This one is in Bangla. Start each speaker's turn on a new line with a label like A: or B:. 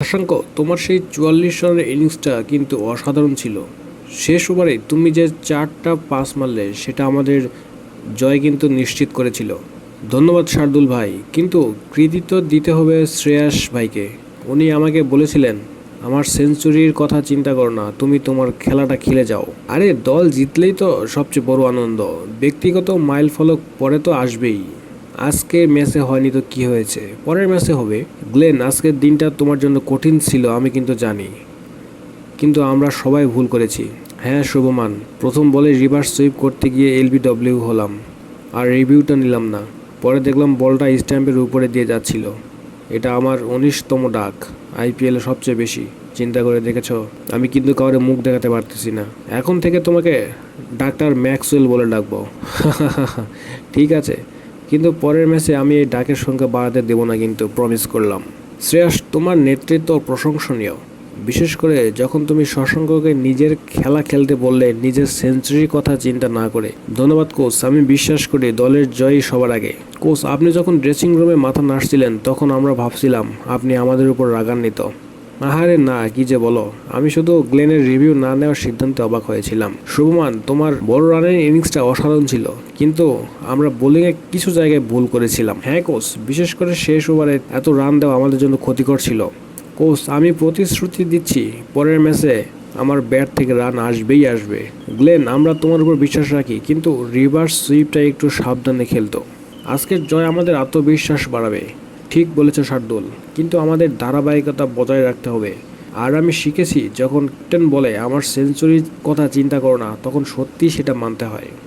A: শশাঙ্ক, তোমার সেই ৪৪ রানের ইনিংসটা কিন্তু অসাধারণ ছিল। শেষ ওভারে তুমি যে ৪টা পাস মারলে সেটা আমাদের জয় কিন্তু নিশ্চিত করেছিল। ধন্যবাদ শার্দুল ভাই, কিন্তু কৃতিত্ব দিতে হবে শ্রেয়াস ভাইকে। উনি আমাকে বলেছিলেন, আমার সেঞ্চুরির কথা চিন্তা করো না, তুমি তোমার খেলাটা খেলে যাও। আরে দল জিতলেই তো সবচেয়ে বড় আনন্দ। ব্যক্তিগত মাইল ফলক পরে তো আসবেই। আজকের ম্যাচে হয়নি তো কি হয়েছে, পরের ম্যাচে হবে। গ্লেন, আজকের দিনটা তোমার জন্য কঠিন ছিল আমি কিন্তু জানি, কিন্তু আমরা সবাই ভুল করেছি। হ্যাঁ শুভমান, প্রথম বলে রিভার্স সুইপ করতে গিয়ে এলবিডব্লিউ হলাম, আর রিভিউটা নিলাম না। পরে দেখলাম বলটা স্ট্যাম্পের উপরে দিয়ে যাচ্ছিল। এটা আমার ১৯তম ডাক, আইপিএলে সবচেয়ে বেশি। চিন্তা করে দেখেছ? আমি কিন্তু কাউরে মুখ দেখাতে পারতেছি না। এখন থেকে তোমাকে ডাক্তার ম্যাক্সওয়েল বলে ডাকবো। ঠিক আছে, কিন্তু পরের ম্যাচে আমি এই ডাকের সংখ্যা বাড়াতে দেব না, কিন্তু প্রমিস করলাম। শ্রেয়াস, তোমার নেতৃত্ব প্রশংসনীয়, বিশেষ করে যখন তুমি শশাঙ্ককে নিজের খেলা খেলতে বললে, নিজের সেঞ্চুরির কথা চিন্তা না করে। ধন্যবাদ কোচ, আমি বিশ্বাস করি দলের জয়ই সবার আগে। কোচ, আপনি যখন ড্রেসিং রুমে মাথা নাড়ছিলেন তখন আমরা ভাবছিলাম আপনি আমাদের উপর রাগান্বিত। আহারে না, কি যে বলো। আমি শুধু গ্লেনের রিভিউ না নেওয়ার সিদ্ধান্তে অবাক হয়েছিলাম। শুভমান, তোমার বড় রানের ইনিংসটা অসাধারণ ছিল, কিন্তু আমরা বোলিংয়ে কিছু জায়গায় ভুল করেছিলাম। হ্যাঁ কোচ, বিশেষ করে শেষ ওভারে এত রান দেওয়া আমাদের জন্য ক্ষতিকর ছিল। কোচ, আমি প্রতিশ্রুতি দিচ্ছি পরের ম্যাচে আমার ব্যাট থেকে রান আসবেই আসবে। গ্লেন, আমরা তোমার উপর বিশ্বাস রাখি, কিন্তু রিভার্স সুইপটা একটু সাবধানে খেলতো। আজকের জয় আমাদের আত্মবিশ্বাস বাড়াবে। ঠিক বলেছ শার্দুল, কিন্তু আমাদের ধারাবাহিকতা বজায় রাখতে হবে। আর আমি শিখেছি, যখন ক্যাপ্টেন বলে আমার সেঞ্চুরির কথা চিন্তা করো না, তখন সত্যিই সেটা মানতে হয়।